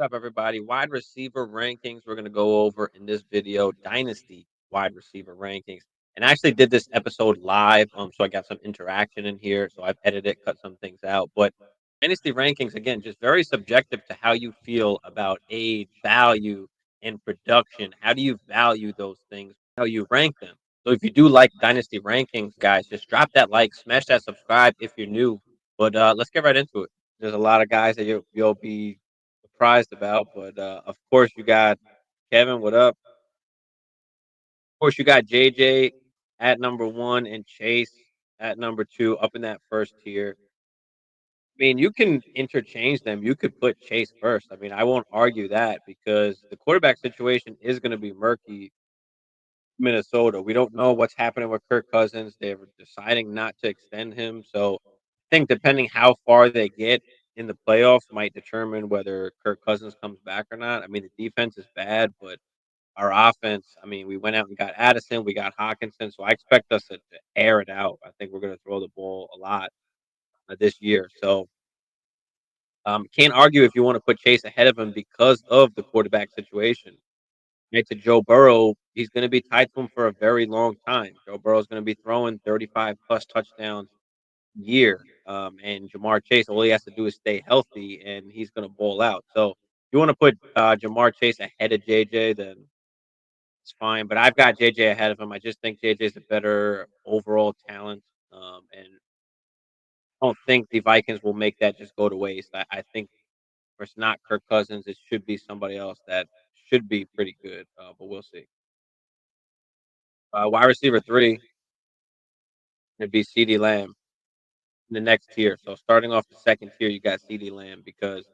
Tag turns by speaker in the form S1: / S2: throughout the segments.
S1: What's up, everybody? Wide receiver rankings. We're going to go over in this video Dynasty wide receiver rankings. And I actually did this episode live, so I got some interaction in here. So I've edited, cut some things out. But Dynasty rankings, again, just very subjective to how you feel about age, value, and production. How do you value those things? How you rank them? So if you do like Dynasty rankings, guys, just drop that like, smash that subscribe if you're new. But let's get right into it. There's a lot of guys that you'll be surprised about, but of course you got Kevin. What up? Of course you got JJ at number one and Chase at number two, up in that first tier. I mean, you can interchange them. You could put Chase first. I mean, I won't argue that because the quarterback situation is going to be murky. Minnesota. We don't know what's happening with Kirk Cousins. They're deciding not to extend him. So I think depending how far they get in the playoffs might determine whether Kirk Cousins comes back or not. I mean, the defense is bad, but our offense, I mean, we went out and got Addison, we got Hawkinson, so I expect us to air it out. I think we're going to throw the ball a lot this year. So can't argue if you want to put Chase ahead of him because of the quarterback situation. Right to Joe Burrow, he's going to be tied to him for a very long time. Joe Burrow is going to be throwing 35 plus touchdowns a year. And Jamar Chase, all he has to do is stay healthy and he's going to ball out. So if you want to put Jamar Chase ahead of JJ, then it's fine. But I've got JJ ahead of him. I just think JJ is a better overall talent. And I don't think the Vikings will make that just go to waste. I think if it's not Kirk Cousins, it should be somebody else that should be pretty good. But we'll see. Wide receiver three, it'd be CD Lamb in the next tier. So starting off the second tier, you got CD Lamb because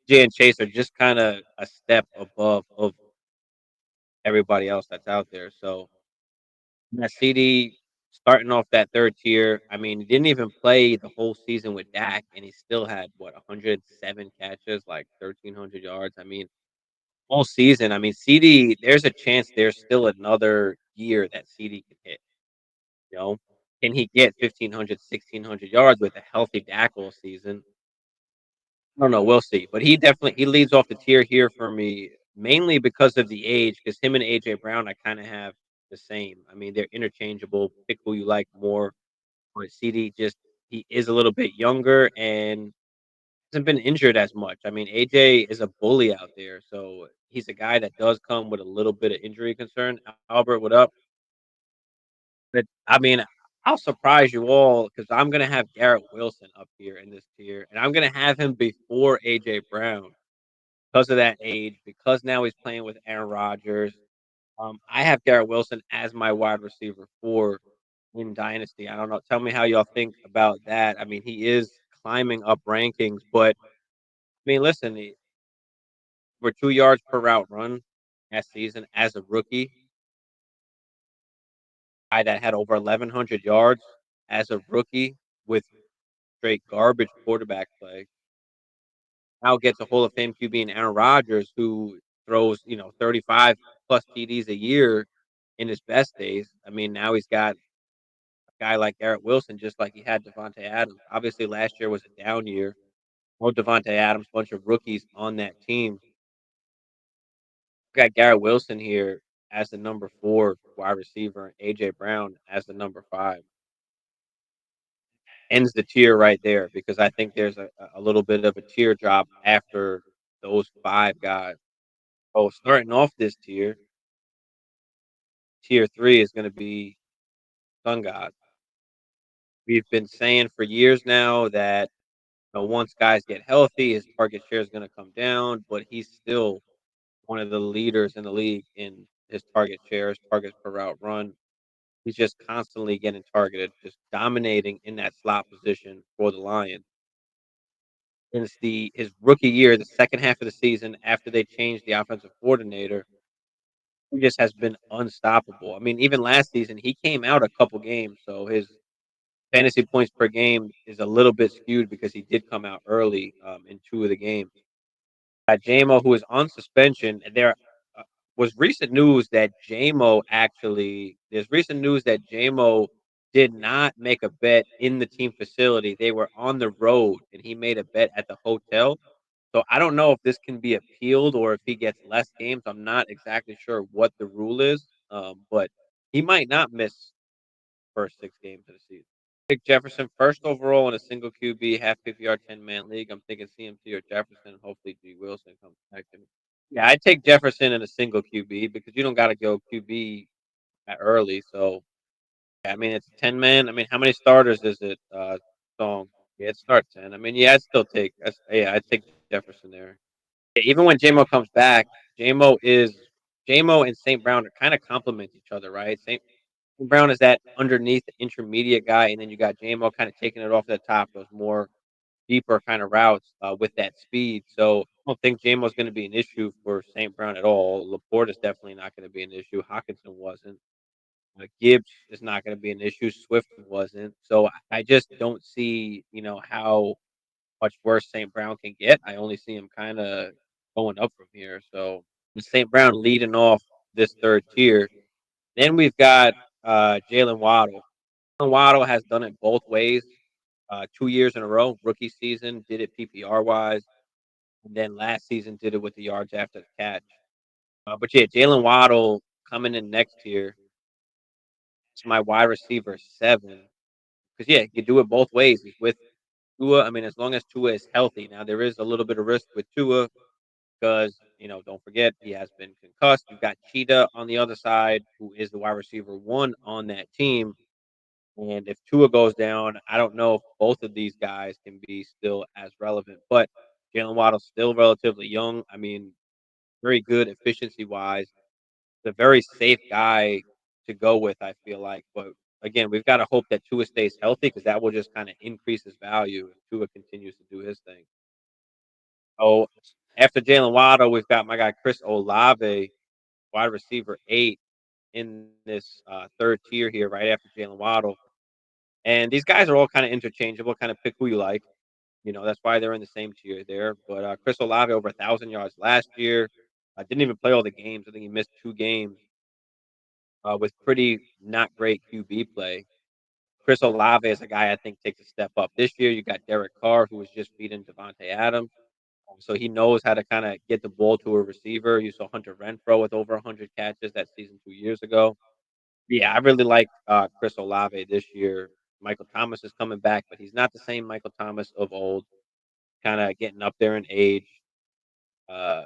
S1: Jay and Chase are just kind of a step above of everybody else that's out there. So that CD starting off that third tier. I mean, he didn't even play the whole season with Dak, and he still had what 107 catches, like 1,300 yards. I mean, whole season. I mean, CD. There's a chance there's still another year that CD could hit. You know, can he get 1,500, 1,600 yards with a healthy Dak all season? I don't know. We'll see. But he leads off the tier here for me, mainly because of the age. Because him and AJ Brown, I kind of have the same. I mean, they're interchangeable. Pick who you like more. But CD just he is a little bit younger and hasn't been injured as much. I mean, AJ is a bully out there, so he's a guy that does come with a little bit of injury concern. Albert, what up? But I mean, I'll surprise you all because I'm gonna have Garrett Wilson up here in this tier, and I'm gonna have him before AJ Brown because of that age. Because now he's playing with Aaron Rodgers. I have Garrett Wilson as my wide receiver for in Dynasty. I don't know. Tell me how y'all think about that. I mean, he is climbing up rankings, but I mean, listen, for 2 yards per route run last season as a rookie, guy that had over 1,100 yards as a rookie with straight garbage quarterback play. Now gets a Hall of Fame QB in Aaron Rodgers, who throws 35 plus TDs a year in his best days. I mean, now he's got a guy like Garrett Wilson, just like he had Devontae Adams. Obviously, last year was a down year. No Devontae Adams, bunch of rookies on that team. Got Garrett Wilson here as the number four wide receiver, and AJ Brown as the number five. Ends the tier right there because I think there's a little bit of a tier drop after those five guys. Oh, starting off this tier three is going to be Sun God. We've been saying for years now that once guys get healthy, his target share is going to come down, but he's still one of the leaders in the league in his target shares, targets per route run. He's just constantly getting targeted, just dominating in that slot position for the Lions. Since his rookie year, the second half of the season, after they changed the offensive coordinator, he just has been unstoppable. I mean, even last season, he came out a couple games, so his fantasy points per game is a little bit skewed because he did come out early in two of the games. JMO, who is on suspension, there was recent news that JMO actually, there's recent news that JMO did not make a bet in the team facility. They were on the road and he made a bet at the hotel. So I don't know if this can be appealed or if he gets less games. I'm not exactly sure what the rule is, but he might not miss first 6 games of the season. Pick Jefferson first overall in a single QB, half PPR, 10-man league. I'm thinking CMC or Jefferson. Hopefully, G. Wilson comes back to me. Yeah, I take Jefferson in a single QB because you don't got to go QB that early. So, yeah, I mean, it's 10-man. I mean, how many starters is it? Song. Yeah, it starts 10. I mean, yeah, I'd still take. Yeah, I'd take Jefferson there. Yeah, even when JMO comes back, JMO is JMO and St. Brown are kind of complement each other, right? St. Brown is that underneath intermediate guy, and then you got JMO kind of taking it off the top, those more deeper kind of routes with that speed. So I don't think JMO is going to be an issue for St. Brown at all. Laporte is definitely not going to be an issue. Hawkinson wasn't. Gibbs is not going to be an issue. Swift wasn't. So I just don't see, how much worse St. Brown can get. I only see him kind of going up from here. So St. Brown leading off this third tier. Then we've got Jalen Waddle. Jalen Waddle has done it both ways. 2 years in a row. Rookie season did it PPR wise, and then last season did it with the yards after the catch. But yeah, Jalen Waddle coming in next year. It's my wide receiver 7. Because yeah, you do it both ways. He's with Tua. I mean, as long as Tua is healthy. Now there is a little bit of risk with Tua because don't forget he has been concussed. You've got Cheetah on the other side, who is the wide receiver 1 on that team. And if Tua goes down, I don't know if both of these guys can be still as relevant. But Jalen Waddle's still relatively young. I mean, very good efficiency wise. A very safe guy to go with, I feel like. But again, we've got to hope that Tua stays healthy because that will just kind of increase his value if Tua continues to do his thing. Oh, after Jalen Waddle, we've got my guy Chris Olave, wide receiver 8 in this third tier here, right after Jalen Waddle. And these guys are all kind of interchangeable. Kind of pick who you like. That's why they're in the same tier there. But Chris Olave over 1,000 yards last year. I didn't even play all the games. I think he missed 2 games with pretty not great QB play. Chris Olave is a guy I think takes a step up this year. You got Derek Carr, who was just beating Devontae Adams. So he knows how to kind of get the ball to a receiver. You saw Hunter Renfro with over 100 catches that season 2 years ago. Yeah, I really like Chris Olave this year. Michael Thomas is coming back, but he's not the same Michael Thomas of old. Kind of getting up there in age. Uh,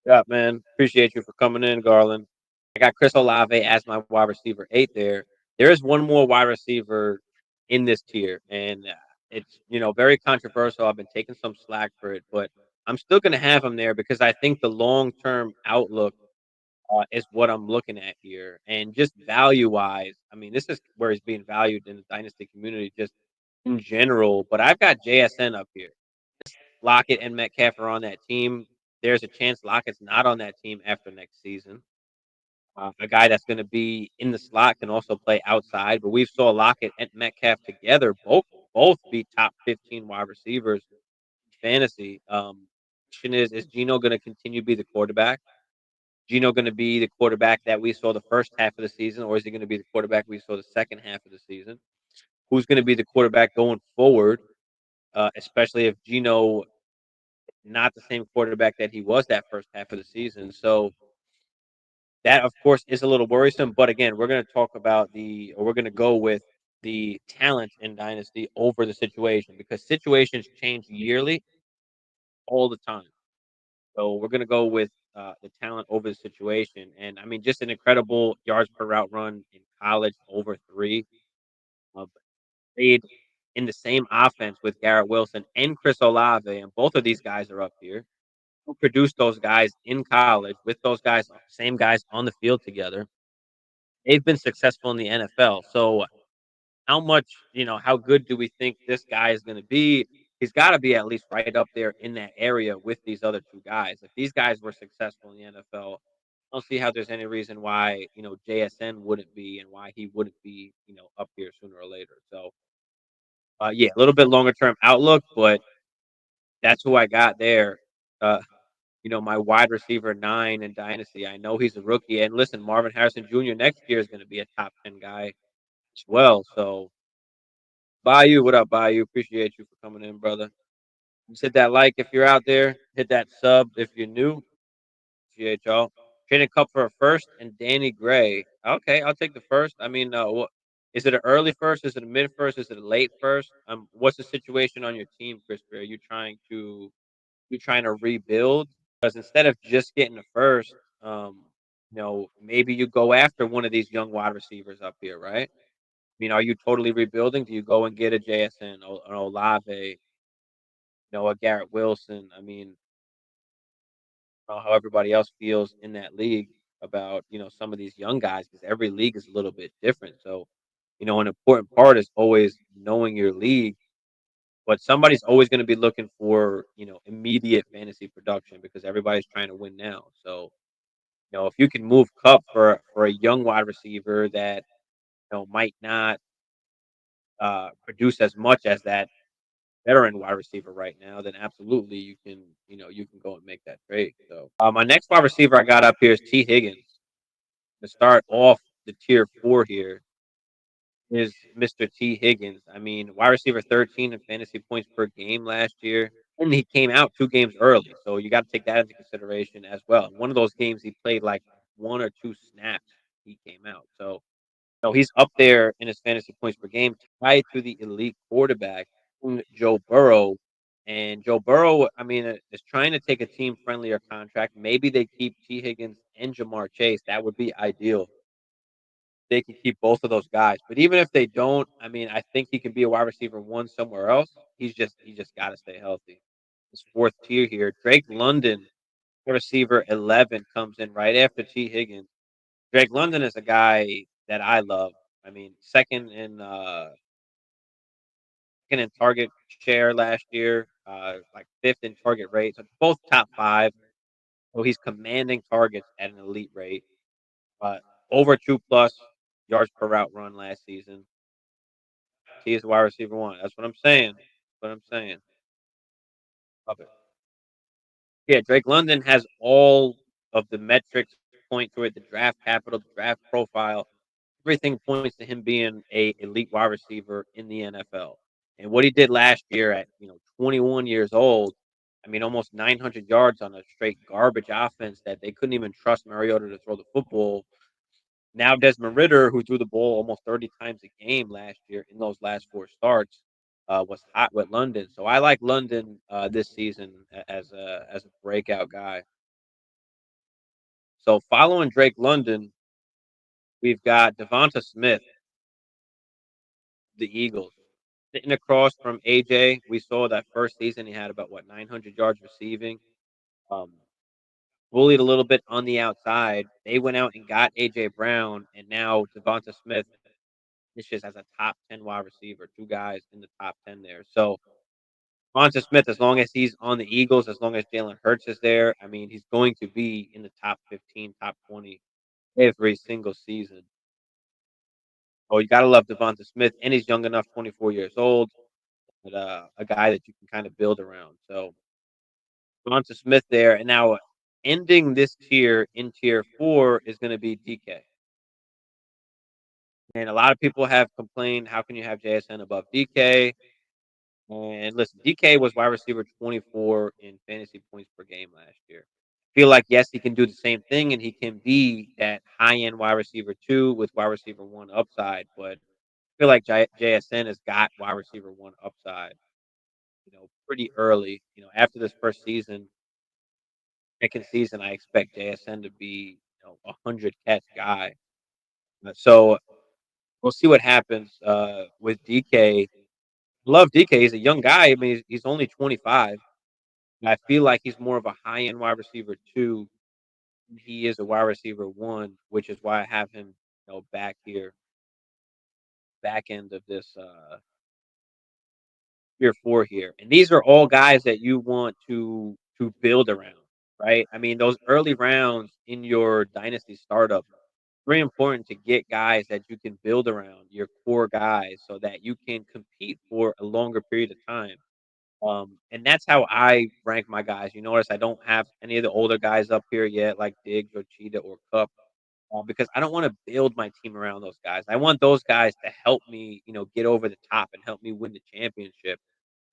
S1: yeah, man. Appreciate you for coming in, Garland. I got Chris Olave as my wide receiver 8 there. There is one more wide receiver in this tier, and it's very controversial. I've been taking some slack for it, but I'm still going to have him there because I think the long term outlook is what I'm looking at here, and just value wise, I mean, this is where he's being valued in the dynasty community, just in general. But I've got JSN up here. Lockett and Metcalf are on that team. There's a chance Lockett's not on that team after next season. A guy that's going to be in the slot can also play outside, but we've saw Lockett and Metcalf together both be top 15 wide receivers in fantasy. Question is Gino going to continue to be the quarterback? Gino going to be the quarterback that we saw the first half of the season, or is he going to be the quarterback we saw the second half of the season? Who's going to be the quarterback going forward? Especially if Gino not the same quarterback that he was that first half of the season. So that, of course, is a little worrisome. But again, we're going to talk about or we're going to go with the talent in Dynasty over the situation because situations change yearly all the time. So we're going to go with the talent over the situation. And I mean, just an incredible yards per route run in college, over 3. Uh, played in the same offense with Garrett Wilson and Chris Olave, and both of these guys are up here. Who produced those guys in college with those guys, same guys on the field together. They've been successful in the NFL. So how good do we think this guy is going to be? He's got to be at least right up there in that area with these other 2 guys. If these guys were successful in the NFL, I don't see how there's any reason why, JSN wouldn't be and why he wouldn't be, up here sooner or later. So, yeah, a little bit longer term outlook, but that's who I got there. Uh, my wide receiver 9 in Dynasty. I know he's a rookie. And listen, Marvin Harrison Jr. next year is going to be a top 10 guy as well. So, Bayou, what up, Bayou? Appreciate you for coming in, brother. Just hit that like if you're out there. Hit that sub if you're new. GHL. Trading Cup for a first and Danny Gray. Okay, I'll take the first. I mean, what is it? An early first? Is it a mid first? Is it a late first? What's the situation on your team, Chris? Are you trying to rebuild? Because instead of just getting the first, maybe you go after one of these young wide receivers up here, right? I mean, are you totally rebuilding? Do you go and get a JSN, an Olave, a Garrett Wilson? I mean, how everybody else feels in that league about some of these young guys because every league is a little bit different. So, an important part is always knowing your league, but somebody's always going to be looking for immediate fantasy production because everybody's trying to win now. So, if you can move Cup for a young wide receiver that might not produce as much as that veteran wide receiver right now, then absolutely you can go and make that trade. So my next wide receiver I got up here is T. Higgins. To start off the tier 4 here is Mr. T. Higgins. I mean, wide receiver 13 in fantasy points per game last year. And he came out 2 games early. So you got to take that into consideration as well. In one of those games, he played like 1 or 2 snaps. He came out. So, he's up there in his fantasy points per game, tied to the elite quarterback, Joe Burrow. And Joe Burrow, I mean, is trying to take a team friendlier contract. Maybe they keep T. Higgins and Jamar Chase. That would be ideal. They can keep both of those guys. But even if they don't, I mean, I think he can be a wide receiver one somewhere else. He just got to stay healthy. His fourth tier here, Drake London, receiver 11, comes in right after T. Higgins. Drake London is a guy that I love. I mean, second in target share last year, like fifth in target rate. So both top five. So he's commanding targets at an elite rate. But over 2+ yards per route run last season. He is the wide receiver one. That's what I'm saying. That's what I'm saying. Love it. Yeah, Drake London has all of the metrics point to it, the draft capital, the draft profile. Everything points to him being a elite wide receiver in the NFL. And what he did last year at 21 years old, I mean, almost 900 yards on a straight garbage offense that they couldn't even trust Mariota to throw the football. Now Desmond Ritter, who threw the ball almost 30 times a game last year in those last 4 starts, was hot with London. So I like London this season as a breakout guy. So following Drake London, we've got Devonta Smith, the Eagles. Sitting across from AJ, we saw that first season he had about 900 yards receiving. Um, bullied a little bit on the outside. They went out and got AJ Brown, and now Devonta Smith is just as a top 10 wide receiver. Two guys in the top 10 there. So Devonta Smith, as long as he's on the Eagles, as long as Jalen Hurts is there, I mean, he's going to be in the top 15, top 20 every single season. Oh, you gotta love Devonta Smith, and he's young enough, 24 years old, but a guy that you can kind of build around. So Devonta Smith there, and now ending this tier in tier 4 is going to be DK. And a lot of people have complained, how can you have JSN above DK? And listen, DK was wide receiver 24 in fantasy points per game last year. Feel like yes, he can do the same thing, and he can be that high end wide receiver 2 with wide receiver 1 upside. But I feel like JSN has got wide receiver 1 upside. Pretty early. After this first season, second season, I expect JSN to be 100 catch guy. So we'll see what happens with DK. Love DK. He's a young guy. I mean, he's only 25. I feel like he's more of a high end wide receiver 2. He is a wide receiver 1, which is why I have him back here, back end of this tier 4 here. And these are all guys that you want to build around, right? I mean, those early rounds in your dynasty startup, very important to get guys that you can build around, your core guys, so that you can compete for a longer period of time. And that's how I rank my guys. You notice I don't have any of the older guys up here yet, like Diggs or Cheetah or Cup, because I don't want to build my team around those guys. I want those guys to help me, get over the top and help me win the championship.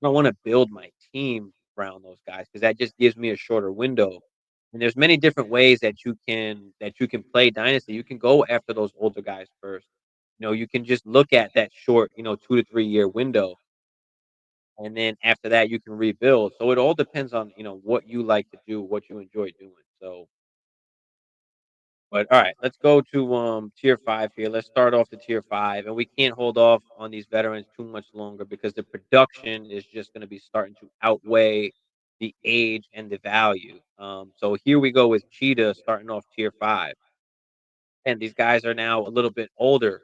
S1: I don't want to build my team around those guys because that just gives me a shorter window. And there's many different ways that you can play dynasty. You can go after those older guys first. You can just look at that short, 2 to 3 year window, and then after that you can rebuild. So it all depends on what you like to do, what you enjoy doing. So, but all right, let's go to tier five here. Let's start off the tier five, and we can't hold off on these veterans too much longer because the production is just going to be starting to outweigh the age and the value. So here we go with Cheetah starting off tier five, and these guys are now a little bit older.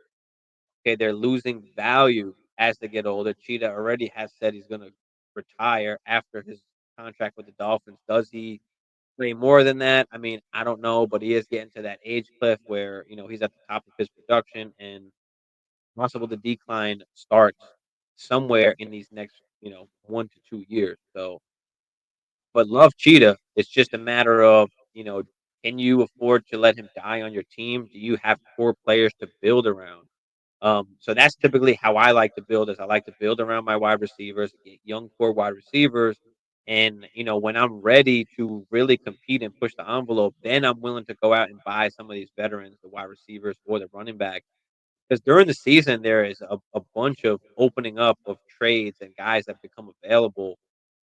S1: Okay, they're losing value as they get older. Cheetah already has said he's going to retire after his contract with the Dolphins. Does he play more than that? I mean, I don't know, but he is getting to that age cliff where, he's at the top of his production and possible the decline starts somewhere in these next, 1 to 2 years. So, but love Cheetah. It's just a matter of, can you afford to let him die on your team? Do you have core players to build around? So that's typically how I like to build is I like to build around my wide receivers, get young core wide receivers. And, when I'm ready to really compete and push the envelope, then I'm willing to go out and buy some of these veterans, the wide receivers or the running back. Because during the season, there is a bunch of opening up of trades and guys that become available.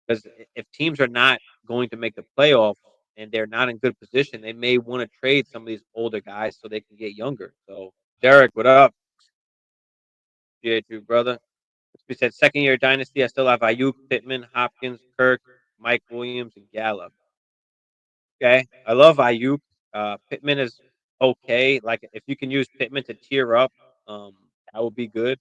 S1: Because if teams are not going to make the playoffs and they're not in good position, they may want to trade some of these older guys so they can get younger. So, Derek, what up? Appreciate you, brother. We said second year dynasty. I still have Ayuk, Pittman, Hopkins, Kirk, Mike Williams, and Gallup. Okay, I love Ayuk. Pittman is okay. Like if you can use Pittman to tier up, um, that would be good.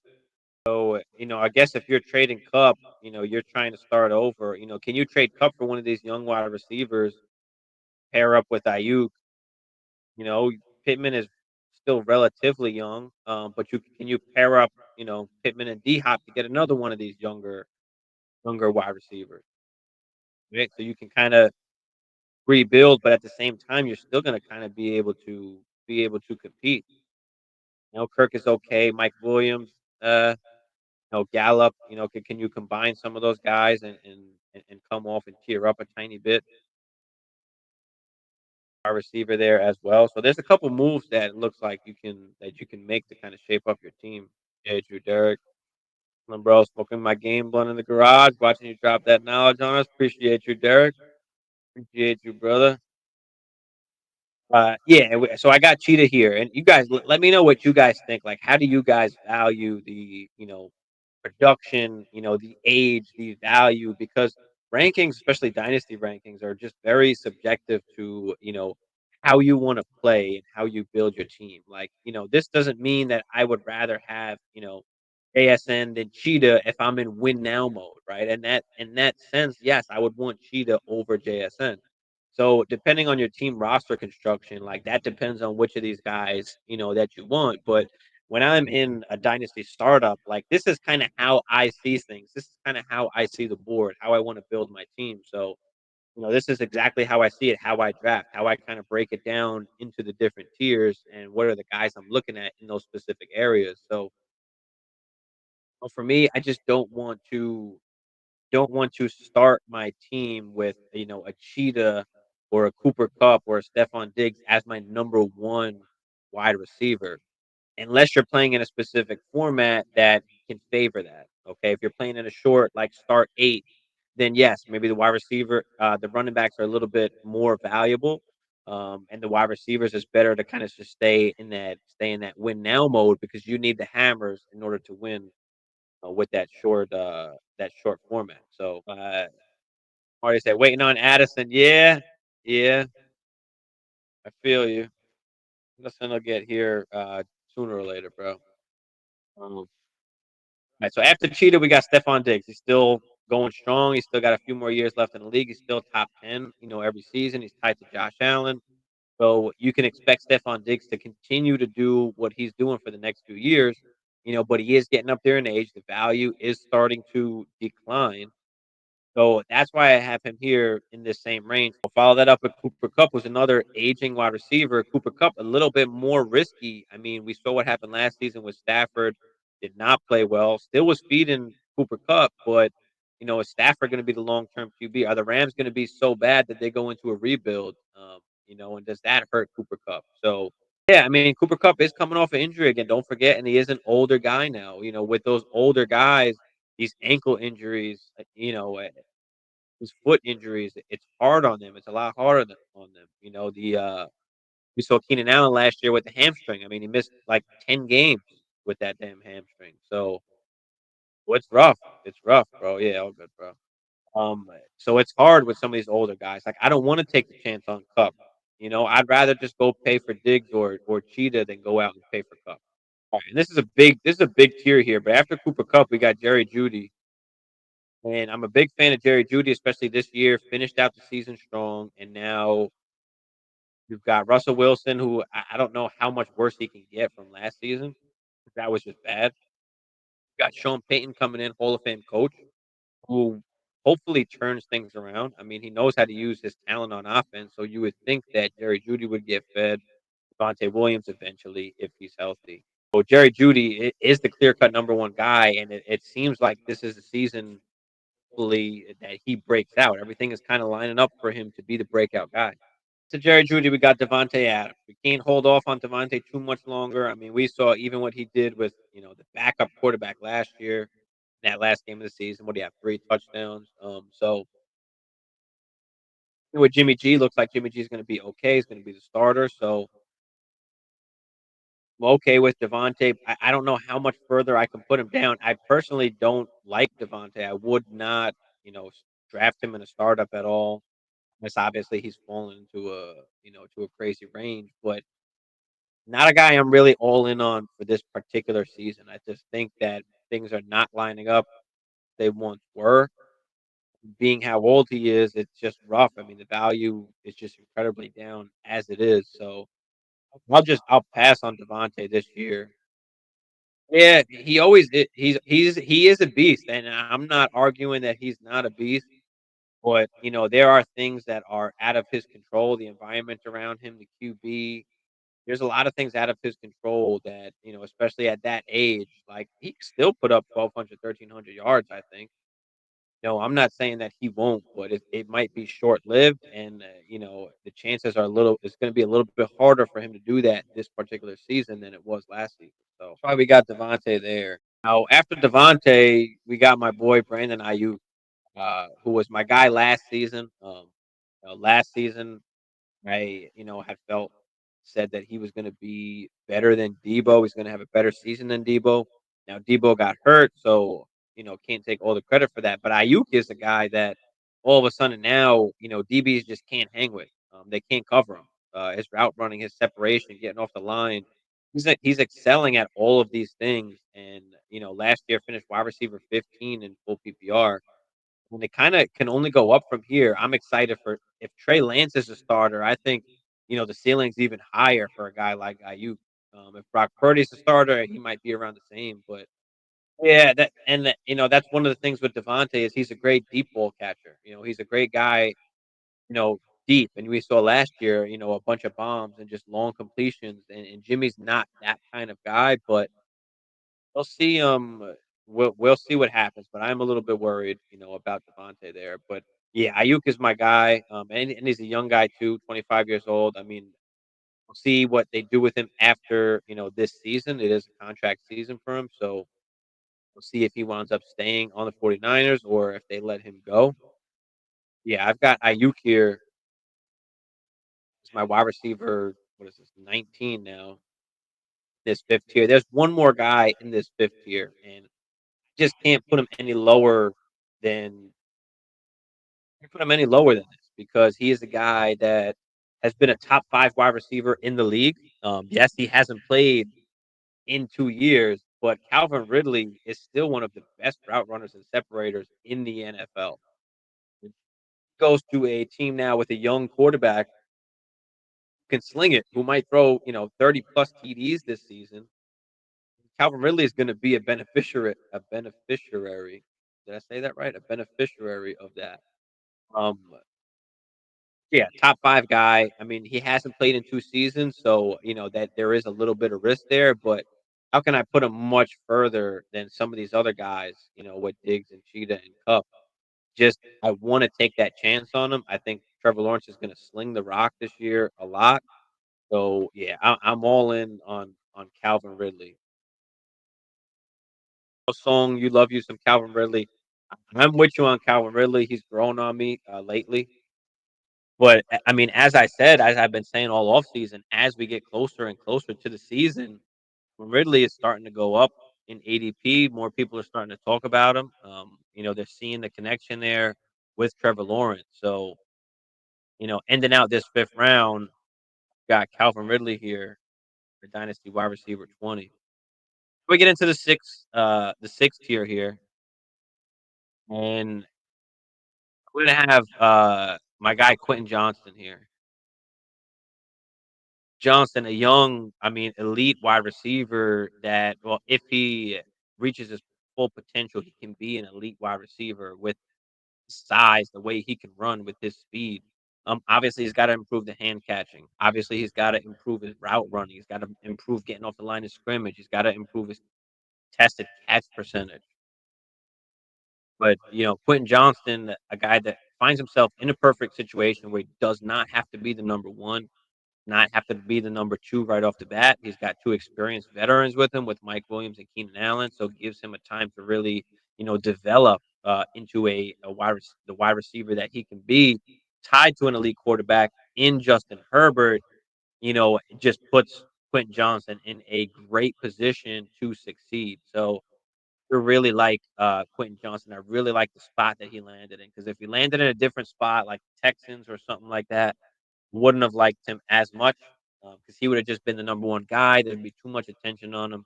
S1: So I guess if you're trading Cup, you're trying to start over. Can you trade Cup for one of these young wide receivers? Pair up with Ayuk. You know, Pittman is still relatively young, but can you pair up, Pittman and D Hop to get another one of these younger wide receivers, right? So you can kind of rebuild, but at the same time, you're still going to kind of be able to compete. Kirk is okay. Mike Williams, Gallup. Can you combine some of those guys and come off and tier up a tiny bit? Our receiver there as well. So there's a couple moves that it looks like you can make to kind of shape up your team. Yeah, Drew Derek. Bro, smoking my game blunt in the garage, watching you drop that knowledge on us. Appreciate you, Derek. Appreciate you, brother. Yeah, so I got Cheetah here, and you guys let me know what you guys think. Like, how do you guys value the production, the age, the value? Because rankings, especially dynasty rankings, are just very subjective to how you want to play and how you build your team. Like, this doesn't mean that I would rather have ASN than Cheetah if I'm in win now mode, right? And that in that sense, yes, I would want Cheetah over JSN. So depending on your team roster construction, like that depends on which of these guys, that you want. But when I'm in a dynasty startup, like this is kind of how I see things. This is kind of how I see the board, how I want to build my team. So, this is exactly how I see it, how I draft, how I kind of break it down into the different tiers and what are the guys I'm looking at in those specific areas. So, for me, I just don't want to start my team with a Cheetah or a Cooper Cup or a Stephon Diggs as my number one wide receiver, unless you're playing in a specific format that can favor that. Okay, if you're playing in a short like start eight, then yes, maybe the running backs are a little bit more valuable, and the wide receivers is better to kind of just stay in that win now mode because you need the hammers in order to win with that short format. So, Marty said, waiting on Addison. Yeah, yeah, I feel you. Listen, will get here sooner or later, bro. Right, so after Cheetah, we got Stephon Diggs. He's still going strong. He's still got a few more years left in the league. He's still top 10, every season. He's tied to Josh Allen. So you can expect Stephon Diggs to continue to do what he's doing for the next few years, but he is getting up there in age. The value is starting to decline. So that's why I have him here in this same range. I'll follow that up with Cooper Cup, who's another aging wide receiver. Cooper Cup, a little bit more risky. I mean, we saw what happened last season with Stafford, did not play well, still was feeding Cooper Cup, but is Stafford going to be the long term QB? Are the Rams going to be so bad that they go into a rebuild? And does that hurt Cooper Cup? So yeah, I mean Cooper Cup is coming off an injury again. Don't forget, and he is an older guy now. With those older guys, these ankle injuries, his foot injuries, it's hard on them. It's a lot harder on them. We saw Keenan Allen last year with the hamstring. I mean, he missed like 10 games with that damn hamstring. So it's rough. It's rough, bro. Yeah, all good, bro. So it's hard with some of these older guys. Like I don't want to take the chance on Cup. I'd rather just go pay for Diggs or Cheetah than go out and pay for Cup. All right, and this is a big tier here. But after Cooper Cup, we got Jerry Judy, and I'm a big fan of Jerry Judy, especially this year. Finished out the season strong, and now you've got Russell Wilson, who I don't know how much worse he can get from last season. That was just bad. You got Sean Payton coming in, Hall of Fame coach, who hopefully turns things around. I mean, he knows how to use his talent on offense, so you would think that Jerry Judy would get fed Devontae Williams eventually if he's healthy. So Jerry Judy is the clear-cut number one guy, and it seems like this is the season, hopefully, that he breaks out. Everything is kind of lining up for him to be the breakout guy. To Jerry Judy, we got Devontae Adams. We can't hold off on Devontae too much longer. I mean, we saw even what he did with the backup quarterback last year, that last game of the season. What do you have? 3 touchdowns. So with Jimmy G, looks like Jimmy G is going to be okay. He's going to be the starter. So I'm okay with Devontae. I don't know how much further I can put him down. I personally don't like Devontae. I would not, draft him in a startup at all. Unless obviously he's fallen into a crazy range, but not a guy I'm really all in on for this particular season. I just think that things are not lining up they once were. Being how old he is, it's just rough. I mean, the value is just incredibly down as it is. So I'll pass on Devontae this year. Yeah, he always he is a beast, and I'm not arguing that he's not a beast. But there are things that are out of his control. The environment around him, the QB, there's a lot of things out of his control that, especially at that age, like he can still put up 1,200, 1,300 yards, I think. No, I'm not saying that he won't, but it might be short lived. And, the chances are it's going to be a little bit harder for him to do that this particular season than it was last season. So that's why we got Devontae there. Now, after Devontae, we got my boy Brandon Ayuk, who was my guy last season. Last season, had said that he was going to be better than Debo. He's going to have a better season than Debo. Now Debo got hurt, so can't take all the credit for that. But Ayuk is a guy that all of a sudden now DBs just can't hang with. They can't cover him. His route running, his separation, getting off the line. He's excelling at all of these things. And last year finished wide receiver 15 in full PPR, and it kinda can only go up from here. I'm excited for if Trey Lance is a starter, I think, the ceiling's even higher for a guy like Ayuk. If Brock Purdy's a starter, he might be around the same, but yeah, that's one of the things with Devontae is he's a great deep ball catcher. He's a great guy, deep, and we saw last year, a bunch of bombs and just long completions, and Jimmy's not that kind of guy, but we'll see, we'll see what happens, but I'm a little bit worried, about Devontae there, but yeah, Ayuk is my guy, and he's a young guy too, 25 years old. I mean, we'll see what they do with him after, this season. It is a contract season for him, so we'll see if he winds up staying on the 49ers or if they let him go. Yeah, I've got Ayuk here as my wide receiver, what is this, 19 now, this 5th tier. There's one more guy in this 5th tier, and just can't put him any lower than put him any lower than this because he is a guy that has been a top 5 wide receiver in the league. Yes, he hasn't played in 2 years, but Calvin Ridley is still one of the best route runners and separators in the NFL. He goes to a team now with a young quarterback who can sling it, who might throw, 30 plus TDs this season. Calvin Ridley is going to be a beneficiary. Did I say that right? A beneficiary of that. Um, Yeah, top 5 guy. I mean, he hasn't played in 2 seasons, so, that there is a little bit of risk there, but how can I put him much further than some of these other guys, with Diggs and Cheetah and Cup? Just I wanna take that chance on him. I think Trevor Lawrence is gonna sling the rock this year a lot. So, yeah, I'm all in on Calvin Ridley. Song, you love you some Calvin Ridley. I'm with you on Calvin Ridley. He's grown on me, lately. But, I mean, as I said, as I've been saying all offseason, as we get closer and closer to the season, Ridley is starting to go up in ADP. More people are starting to talk about him. They're seeing the connection there with Trevor Lawrence. So, ending out this 5th round, got Calvin Ridley here for Dynasty wide receiver 20. We get into the 6th tier here, and we're gonna have my guy Quentin Johnston here. Johnson, a young, I mean, elite wide receiver that, well, if he reaches his full potential, he can be an elite wide receiver with size, the way he can run with his speed. Obviously, he's got to improve the hand catching. Obviously, he's got to improve his route running. He's got to improve getting off the line of scrimmage. He's got to improve his tested catch percentage. But Quentin Johnston, a guy that finds himself in a perfect situation where he does not have to be the number one, not have to be the number two right off the bat. He's got two experienced veterans with him, with Mike Williams and Keenan Allen, so it gives him a time to really, develop into the wide receiver that he can be, tied to an elite quarterback in Justin Herbert. It just puts Quentin Johnson in a great position to succeed. So I really like Quentin Johnson. I really like the spot that he landed in, because if he landed in a different spot like Texans or something like that, wouldn't have liked him as much, because he would have just been the number one guy. There'd be too much attention on him.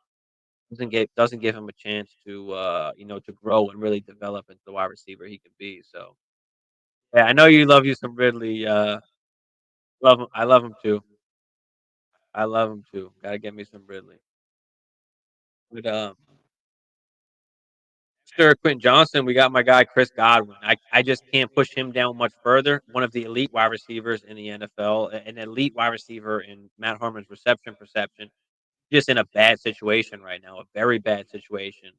S1: Doesn't give him a chance to to grow and really develop into the wide receiver he could be. So yeah, I know you love you some Ridley. Love him. I love him too. I love him too. Gotta get me some Ridley. But after Quentin Johnson, we got my guy Chris Godwin. I just can't push him down much further. One of the elite wide receivers in the NFL, an elite wide receiver in Matt Harmon's reception perception. Just in a bad situation right now, a very bad situation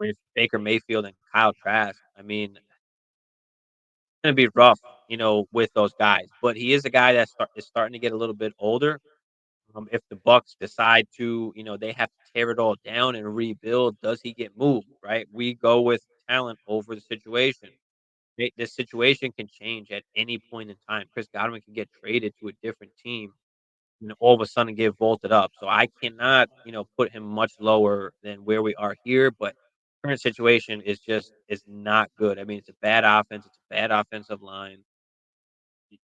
S1: with Baker Mayfield and Kyle Trask. I mean, it's gonna be rough, with those guys. But he is a guy that is starting to get a little bit older. If the Bucks decide to, they have to tear it all down and rebuild, does he get moved? Right? We go with talent over the situation. This situation can change at any point in time. Chris Godwin can get traded to a different team, all of a sudden get vaulted up. So I cannot, put him much lower than where we are here. But current situation is not good. I mean, it's a bad offense. It's a bad offensive line.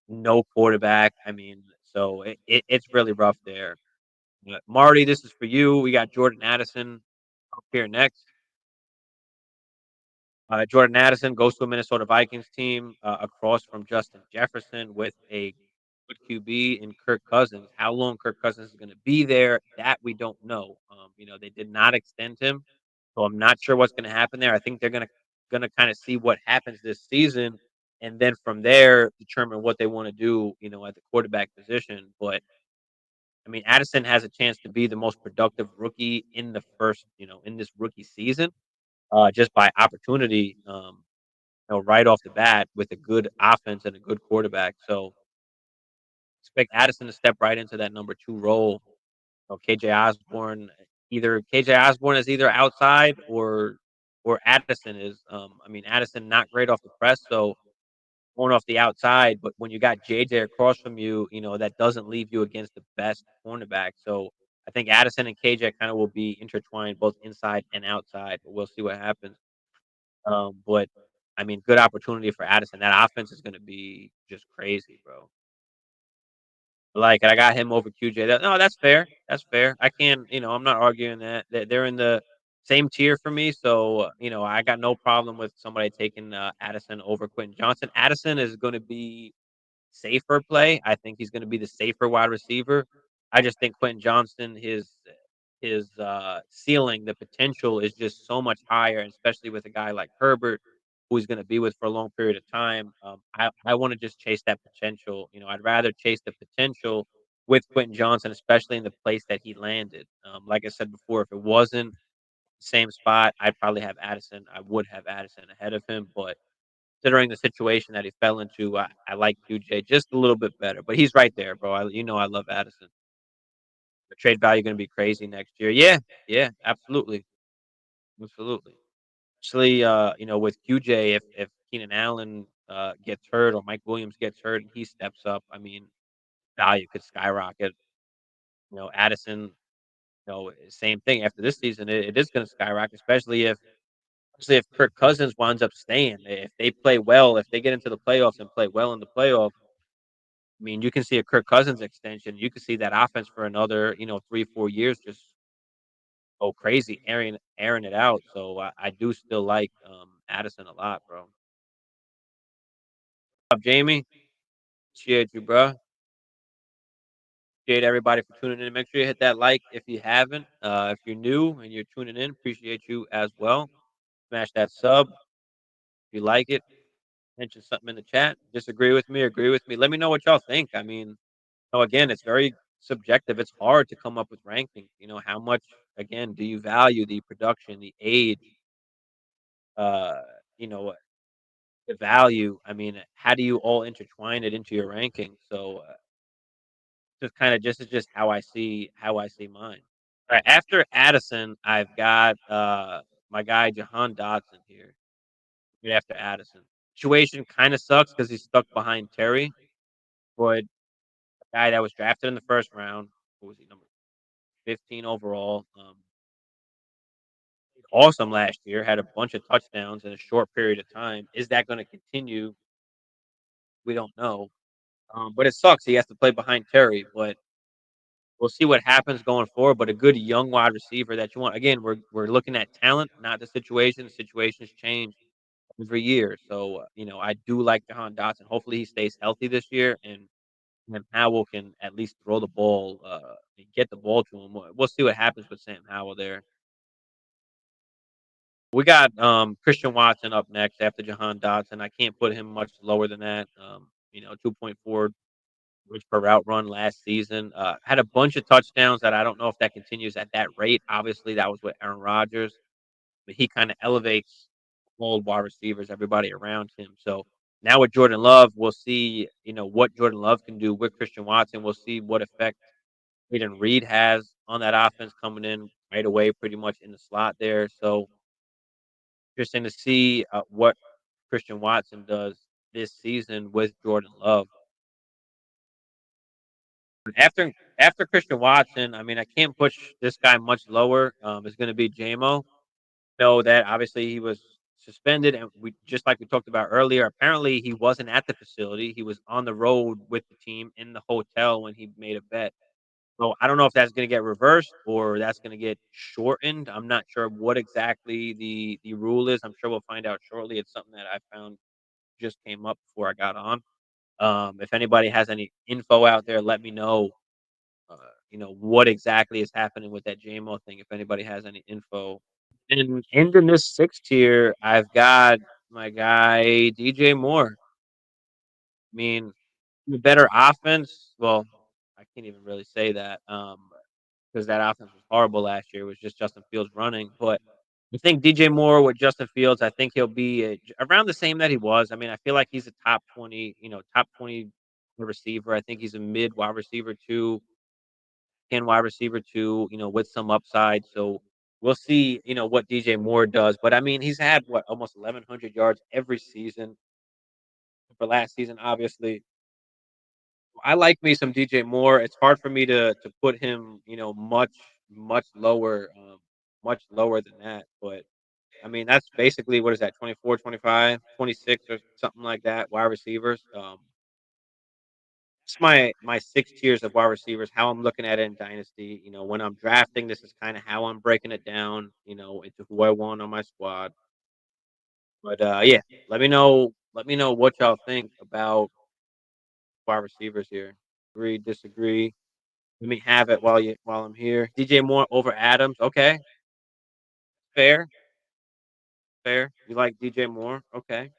S1: No quarterback. I mean, so it's really rough there. Marty, this is for you. We got Jordan Addison up here next. Jordan Addison goes to a Minnesota Vikings team, across from Justin Jefferson with a good QB in Kirk Cousins. How long Kirk Cousins is going to be there, that we don't know. They did not extend him, so I'm not sure what's going to happen there. I think they're going to kind of see what happens this season, and then from there determine what they want to do. At the quarterback position. But I mean, Addison has a chance to be the most productive rookie in the first, in this rookie season, just by opportunity. Right off the bat with a good offense and a good quarterback. So expect Addison to step right into that number two role. KJ Osborne, either KJ Osborne is either outside or Addison is. I mean, Addison not great off the press, so going off the outside. But when you got JJ across from you, that doesn't leave you against the best cornerback. So I think Addison and KJ kind of will be intertwined both inside and outside. But we'll see what happens. But I mean, good opportunity for Addison. That offense is going to be just crazy, bro. Like, I got him over QJ. No, that's fair. That's fair. I can't, I'm not arguing that. They're in the same tier for me. So, I got no problem with somebody taking Addison over Quentin Johnson. Addison is going to be safer play. I think he's gonna be the safer wide receiver. I just think Quentin Johnston, his ceiling, the potential is just so much higher, especially with a guy like Herbert, who he's gonna be with for a long period of time. I wanna just chase that potential. I'd rather chase the potential with Quentin Johnson, especially in the place that he landed. Like I said before, if it wasn't the same spot, I'd probably have Addison. I would have Addison ahead of him, but considering the situation that he fell into, I like QJ just a little bit better, but he's right there, bro. I love Addison. The trade value gonna be crazy next year. Yeah, yeah, absolutely, absolutely. Especially, with QJ, if Keenan Allen gets hurt or Mike Williams gets hurt and he steps up, I mean, value could skyrocket. Addison, same thing after this season. It is going to skyrocket, especially if Kirk Cousins winds up staying. If they play well, if they get into the playoffs and play well in the playoffs, I mean, you can see a Kirk Cousins extension. You can see that offense for another, 3, 4 years just go crazy, airing it out. So I do still like Addison a lot, bro. Up, Jamie. Appreciate you, bro. Appreciate everybody for tuning in. Make sure you hit that like if you haven't. If you're new and you're tuning in, appreciate you as well. Smash that sub if you like it. Mention something in the chat. Disagree with me, agree with me. Let me know what y'all think. I mean, again, it's very subjective. It's hard to come up with rankings. How much again do you value the production, the age, uh, you know, the value? I mean, how do you all intertwine it into your ranking? So just kind of just is just how I see mine. All right, after Addison, I've got my guy Jahan Dotson here. Right after Addison. Situation kind of sucks because he's stuck behind Terry, but a guy that was drafted in the first round, what was he, number 15 overall? Awesome last year, had a bunch of touchdowns in a short period of time. Is that going to continue? We don't know. But it sucks. He has to play behind Terry, but we'll see what happens going forward. But a good young wide receiver that you want. Again, we're looking at talent, not the situation. The situations change every year. So I do like Jahan Dotson. Hopefully, he stays healthy this year, and Howell can at least throw the ball and get the ball to him. We'll see what happens with Sam Howell there. We got Christian Watson up next after Jahan Dotson. I can't put him much lower than that. 2.4 which per route run last season. Had a bunch of touchdowns that I don't know if that continues at that rate. Obviously, that was with Aaron Rodgers, but he kind of elevates old wide receivers, everybody around him. So now with Jordan Love, we'll see, what Jordan Love can do with Christian Watson. We'll see what effect Aiden Reed has on that offense coming in right away, pretty much in the slot there. So interesting to see what Christian Watson does this season with Jordan Love. After Christian Watson, I mean, I can't push this guy much lower. Is going to be JMO. Know that obviously he was suspended, and we just like we talked about earlier. Apparently, he wasn't at the facility. He was on the road with the team in the hotel when he made a bet. So I don't know if that's going to get reversed or that's going to get shortened. I'm not sure what exactly the rule is. I'm sure we'll find out shortly. It's something that I found just came up before I got on. If anybody has any info out there, let me know. Uh, what exactly is happening with that JMO thing. If anybody has any info, and in this sixth tier, I've got my guy DJ Moore. I mean, the better offense. Well, I can't even really say that because that offense was horrible last year. It was just Justin Fields running, but I think DJ Moore with Justin Fields, I think he'll be around the same that he was. I mean, I feel like he's a top 20, top 20 receiver. I think he's a mid wide receiver too, can wide receiver too, with some upside. So we'll see, what DJ Moore does. But I mean, he's had what almost 1,100 yards every season for last season. Obviously, I like me some DJ Moore. It's hard for me to put him, much lower than that. But I mean, that's basically what is that 24, 25, 26, or something like that. Wide receivers. It's my 6 tiers of wide receivers. How I'm looking at it in Dynasty. When I'm drafting, this is kind of how I'm breaking it down. Into who I want on my squad. But yeah, let me know. Let me know what y'all think about wide receivers here. Agree, disagree. Let me have it while I'm here. DJ Moore over Adams. Okay, fair, fair. You like DJ Moore? Okay.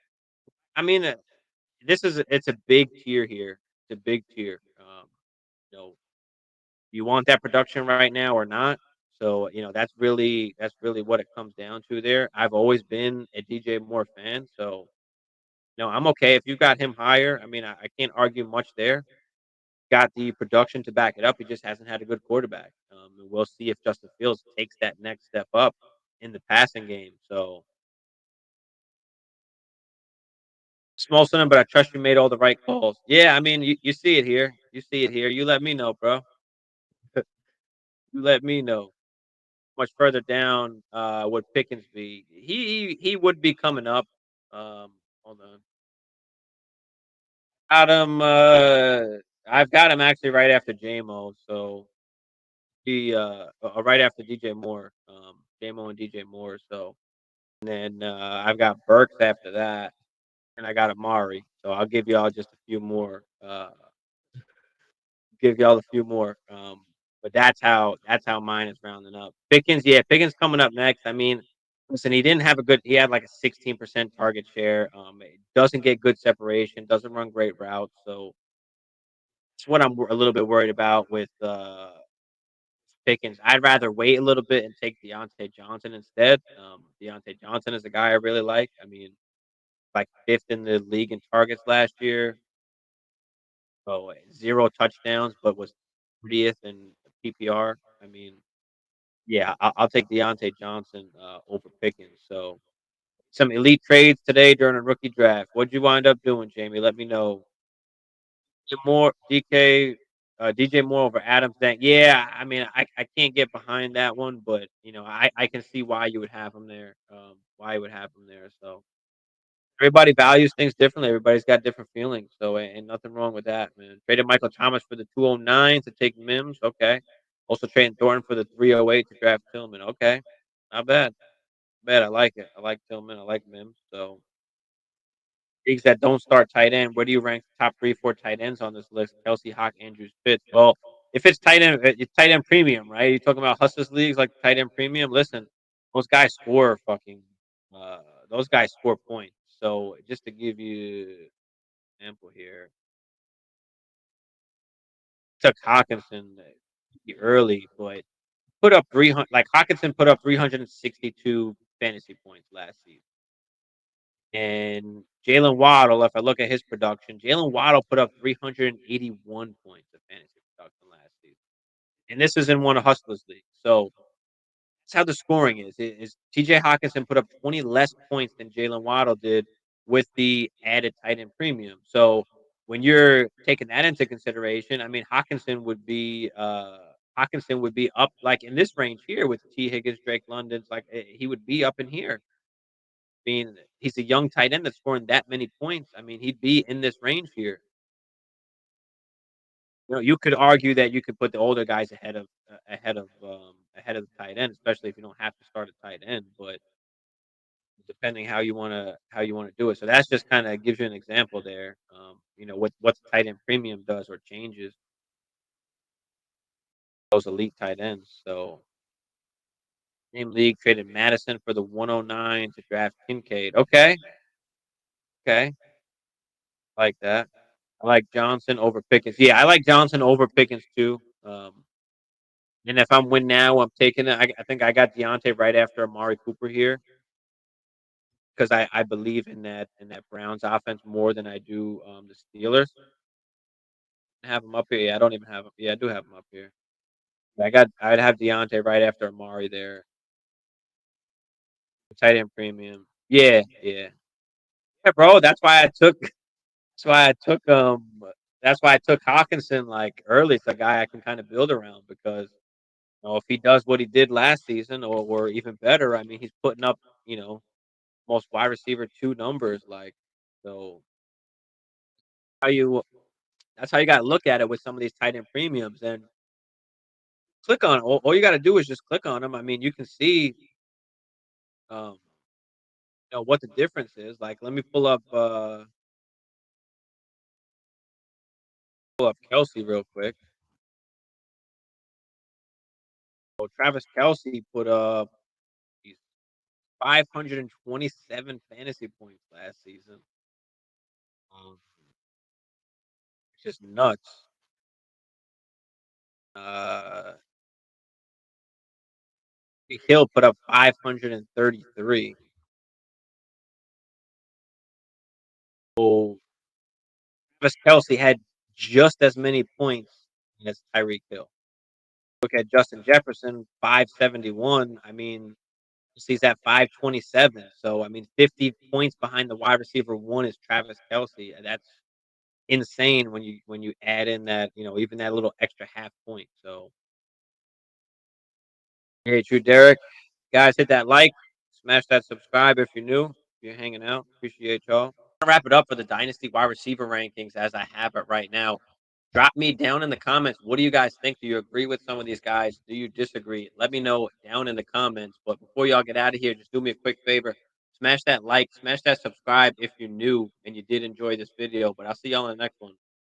S1: I mean, it's a big tier here. It's a big tier. You know, you want that production right now or not? So that's really what it comes down to there. I've always been a DJ Moore fan, so No, I'm okay if you got him higher. I mean, I can't argue much there. Got the production to back it up. He just hasn't had a good quarterback. And we'll see if Justin Fields takes that next step up in the passing game. So small son, but I trust you made all the right calls. Yeah, I mean, you see it here. You see it here. You let me know, bro. You let me know. Much further down would Pickens be? He would be coming up. Hold on. Got him. I've got him actually right after JMO. So he right after DJ Moore. JMO and DJ Moore. So and then I've got Burks after that, and I got Amari. So I'll give y'all just a few more. Give y'all a few more. But that's how mine is rounding up. Pickens, yeah, Pickens coming up next. I mean, listen, he didn't have a good. He had like a 16% target share. It doesn't get good separation. Doesn't run great routes. So it's what I'm a little bit worried about with Pickens. I'd rather wait a little bit and take Deontay Johnson instead. Deontay Johnson is a guy I really like. I mean, like fifth in the league in targets last year. So 0 touchdowns, but was 30th in PPR. I mean, yeah, I'll take Deontay Johnson over Pickens. So some elite trades today during a rookie draft. What'd you wind up doing, Jamie? Let me know. More DK, DJ Moore over Adams. That yeah, I mean, I can't get behind that one, but I can see why you would have him there. Why you would have him there. So everybody values things differently. Everybody's got different feelings. So ain't nothing wrong with that, man. Traded Michael Thomas for the 209 to take Mims. Okay. Also trading Thornton for the 308 to draft Tillman. Okay. Not bad. Bad. I like it. I like Tillman. I like Mims. So leagues that don't start tight end, where do you rank the top 3, 4 tight ends on this list? Kelsey, Hawk, Andrews, Pitts. Well, if it's tight end, it's tight end premium, right? You're talking about Hustlers leagues like tight end premium. Listen, those guys score fucking. Uh, those guys score points. So just to give you example here, took Hawkinson early, but put up 300. Like Hawkinson put up 362 fantasy points last season. And Jalen Waddle, if I look at his production, Jalen Waddle put up 381 points of fantasy production last season. And this is in one of Hustlers league. So that's how the scoring is TJ Hawkinson put up 20 less points than Jalen Waddle did with the added tight end premium. So when you're taking that into consideration, I mean Hawkinson would be up like in this range here with T. Higgins, Drake London's like he would be up in here. I mean, he's a young tight end that's scoring that many points. I mean, he'd be in this range here. You could argue that you could put the older guys ahead of the tight end, especially if you don't have to start a tight end. But depending how you wanna do it, so that's just kind of gives you an example there. What the tight end premium does or changes those elite tight ends. So name league traded Madison for the 109 to draft Kincaid. Okay, okay, like that. I like Johnson over Pickens. Yeah, I like Johnson over Pickens too. And if I'm win now, I'm taking it. I think I got Deontay right after Amari Cooper here because I believe in that Browns offense more than I do the Steelers. I have him up here. Yeah, I don't even have him. Yeah, I do have him up here. I'd have Deontay right after Amari there. Tight end premium. Yeah, yeah, yeah, bro. That's why I took That's why I took Hawkinson like early. It's a guy I can kind of build around because if he does what he did last season or even better, I mean, he's putting up, most wide receiver 2 numbers. Like, so how you, that's how you got to look at it with some of these tight end premiums and click on, all you got to do is just click on them. I mean, you can see, um, what the difference is. Like, let me pull up Kelsey real quick. So Travis Kelsey put up 527 fantasy points last season. Um, it's just nuts. Uh, Hill put up 533. So Travis Kelce had just as many points as Tyreek Hill. Look at Justin Jefferson, 571. I mean, he's at 527. So, I mean, 50 points behind the wide receiver one is Travis Kelce. And that's insane when you add in that, even that little extra half point. So, very true, Derek. Guys, hit that like, smash that subscribe if you're new, if you're hanging out. Appreciate y'all. To wrap it up for the Dynasty wide receiver rankings as I have it right now. Drop me down in the comments. What do you guys think? Do you agree with some of these guys? Do you disagree? Let me know down in the comments. But before y'all get out of here, just do me a quick favor. Smash that like, smash that subscribe if you're new and you did enjoy this video. But I'll see y'all in the next one.